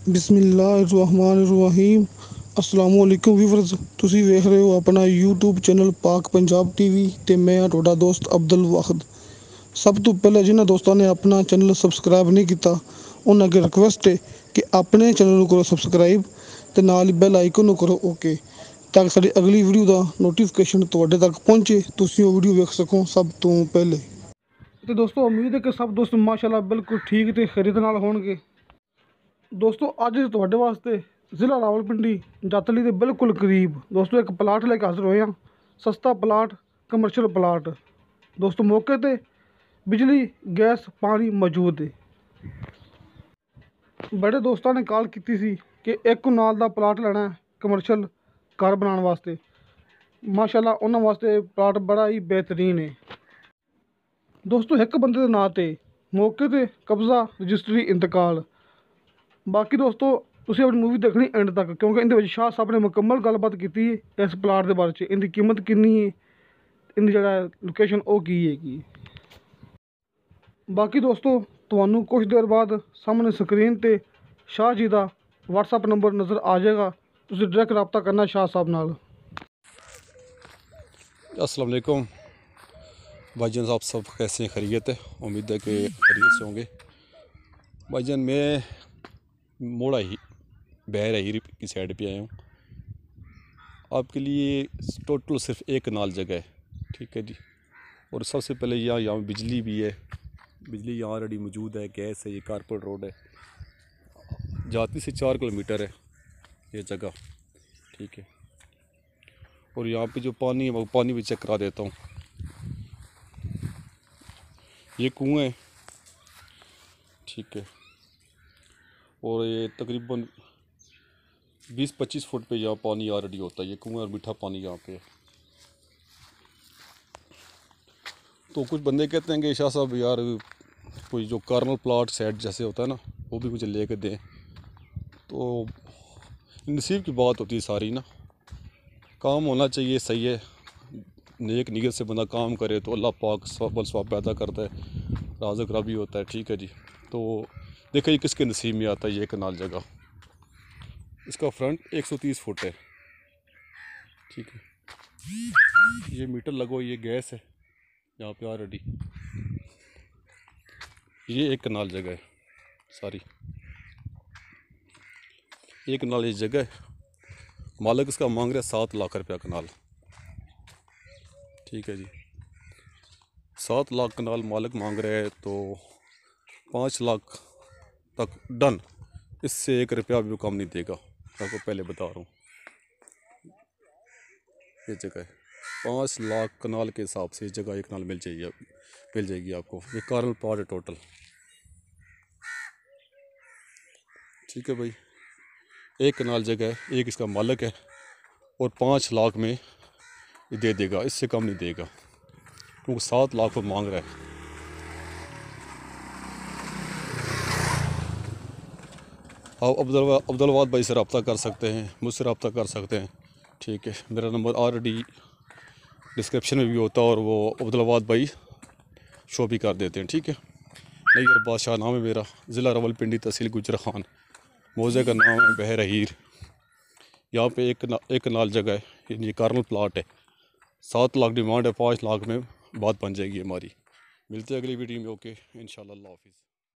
बिस्मिल्लाहिर्रहमानिर्रहीम। अस्सलामु अलैकुम व्यूअर्स, ਤੁਸੀਂ ਵੇਖ ਰਹੇ ਹੋ ਆਪਣਾ YouTube ਚੈਨਲ ਪਾਕ ਪੰਜਾਬ ਟੀਵੀ ਤੇ ਮੈਂ ਹਾਂ ਤੁਹਾਡਾ ਦੋਸਤ ਅਬਦੁਲ ਵਾਹਿਦ। ਸਭ ਤੋਂ ਪਹਿਲਾਂ ਜਿਨ੍ਹਾਂ ਦੋਸਤਾਂ ਨੇ ਆਪਣਾ ਚੈਨਲ ਸਬਸਕ੍ਰਾਈਬ ਨਹੀਂ ਕੀਤਾ ਉਹਨਾਂ ਅੱਗੇ ਰਿਕੁਐਸਟ ਹੈ ਕਿ ਆਪਣੇ ਚੈਨਲ ਨੂੰ ਕਰੋ ਸਬਸਕ੍ਰਾਈਬ ਤੇ ਨਾਲ ਹੀ ਬੈਲ ਆਈਕਨ ਨੂੰ ਕਰੋ ਓਕੇ, ਤਾਂ ਕਿ ਸਾਡੀ ਅਗਲੀ ਵੀਡੀਓ ਦਾ ਨੋਟੀਫਿਕੇਸ਼ਨ ਤੁਹਾਡੇ ਤੱਕ ਪਹੁੰਚੇ, ਤੁਸੀਂ ਉਹ ਵੀਡੀਓ ਵੇਖ ਸਕੋ ਸਭ ਤੋਂ ਪਹਿਲੇ। ਤੇ ਦੋਸਤੋ ਉਮੀਦ ਹੈ ਕਿ ਸਭ ਦੋਸਤ ਮਾਸ਼ਾਅੱਲਾ ਬਿਲਕੁਲ ਠੀਕ ਤੇ ਖੈਰਿयत ਨਾਲ ਹੋਣਗੇ। ਦੋਸਤੋ ਅੱਜ ਤੁਹਾਡੇ ਵਾਸਤੇ ਜ਼ਿਲ੍ਹਾ ਰਾਵਲਪਿੰਡੀ ਜੱਤਲੀ ਦੇ ਬਿਲਕੁਲ ਕਰੀਬ ਦੋਸਤੋ ਇੱਕ ਪਲਾਟ ਲੈ ਕੇ ਹਾਜ਼ਰ ਹੋਏ ਹਾਂ। ਸਸਤਾ ਪਲਾਟ, ਕਮਰਸ਼ੀਅਲ ਪਲਾਟ ਦੋਸਤੋ, ਮੌਕੇ ਤੇ ਬਿਜਲੀ ਗੈਸ ਪਾਣੀ ਮੌਜੂਦ ਹੈ। ਬੜੇ ਦੋਸਤਾਂ ਨੇ ਕਾਲ ਕੀਤੀ ਸੀ ਕਿ ਇੱਕ ਨਾਲ ਦਾ ਪਲਾਟ ਲੈਣਾ ਕਮਰਸ਼ੀਅਲ ਘਰ ਬਣਾਉਣ ਵਾਸਤੇ। ਮਾਸ਼ਾਅੱਲਾ ਉਹਨਾਂ ਵਾਸਤੇ ਪਲਾਟ ਬੜਾ ਹੀ ਬਿਹਤਰੀਨ ਹੈ ਦੋਸਤੋ। ਇੱਕ ਬੰਦੇ ਦੇ ਨਾਂ ਤੇ ਮੌਕੇ ਤੇ ਕਬਜ਼ਾ, ਰਜਿਸਟਰੀ, ਇੰਤਕਾਲ। ਬਾਕੀ ਦੋਸਤੋ ਤੁਸੀਂ ਆਪਣੀ ਮੂਵੀ ਦੇਖਣੀ ਐਂਡ ਤੱਕ, ਕਿਉਂਕਿ ਇਹਦੇ ਵਿੱਚ ਸ਼ਾਹ ਸਾਹਿਬ ਨੇ ਮੁਕੰਮਲ ਗੱਲਬਾਤ ਕੀਤੀ ਹੈ ਇਸ ਪਲਾਟ ਦੇ ਬਾਰੇ 'ਚ। ਇਹਦੀ ਕੀਮਤ ਕਿੰਨੀ ਹੈ, ਇਹਦੀ ਜਿਹੜਾ ਲੋਕੇਸ਼ਨ ਉਹ ਕੀ ਹੈਗੀ। ਬਾਕੀ ਦੋਸਤੋ ਤੁਹਾਨੂੰ ਕੁਛ ਦੇਰ ਬਾਅਦ ਸਾਹਮਣੇ ਸਕਰੀਨ 'ਤੇ ਸ਼ਾਹ ਜੀ ਦਾ WhatsApp ਨੰਬਰ ਨਜ਼ਰ ਆ जाएगा, ਤੁਸੀਂ डायरेक्ट रब्ता करना शाह साहब नाल। अस्सलाम वालेकुम भाईजान, आप सब कैसे हैं? खैरियत है? उम्मीद है कि खैरियत से होंगे भाईजान। मैं मोड़ा ही बहर हीर की साइड पे आया हूँ आपके लिए। टोटल सिर्फ एक नाल जगह है, ठीक है जी। और सबसे पहले यहाँ बिजली भी है, बिजली यहाँ ऑलरेडी मौजूद है, गैस है, ये कारपेट रोड है, जाती से 4 किलोमीटर है ये जगह, ठीक है। और यहाँ पे जो पानी है वो पानी भी चेक करा देता हूँ। ये कुआं है, ठीक है। और ये तकरीबन 20-25 फुट पे यहाँ पानी ऑलरेडी होता है। ये कुआं और मीठा पानी यहाँ पे है। तो कुछ बंदे कहते हैं कि शाह साहब यार कोई जो कार्नल प्लाट सेट जैसे होता है ना, वो भी मुझे लेके दें। तो नसीब की बात होती है सारी ना, काम होना चाहिए, सही है। नेक नीयत से बंदा काम करे तो अल्लाह पाक स्वाब पैदा करता है, राज़िक रबी होता है, ठीक है जी। तो देखो ये किसके नसीब में आता है ये कनाल जगह। इसका फ्रंट 130 फुट है, ठीक है। ये मीटर लगो, ये गैस है यहाँ पे ऑलरेडी। ये एक कनाल जगह है सारी, एक कनाल ये जगह है। मालिक इसका मांग रहा है 7 लाख रुपया कनाल, ठीक है जी। 7 लाख कनाल मालिक मांग रहा है, तो 5 लाख तक डन। इससे 1 रुपया भी कम नहीं देगा, आपको पहले बता रहा हूँ। ये जगह है 5 लाख कनाल के हिसाब से जगह एक कनाल मिल जाएगी आपको। ये कार्नल प्लॉट है टोटल, ठीक है भाई। एक कनाल जगह है, एक इसका मालिक है, और 5 लाख में ये दे देगा, इससे कम नहीं देगा, क्योंकि 7 लाख को मांग रहा है। आप अब्दुलवाद भाई से रब्ता कर सकते हैं, मुझसे रब्ता कर सकते हैं, ठीक है। मेरा नंबर ऑलरेडी डिस्क्रिप्शन में भी होता है, और वो अब्दुलवाद भाई शो भी कर देते हैं, ठीक है। नैयर बादशाह नाम है मेरा, ज़िला रावलपिंडी, तहसील गुजर खान, मौजे का नाम है बहर हीर। यहाँ पे एक कनाल जगह है, ये कार्नल प्लाट है। 7 लाख डिमांड है, 5 लाख में बात बन जाएगी हमारी। मिलते हैं अगली वीडियो में, ओके इंशाल्लाह, अल्लाह हाफिज़।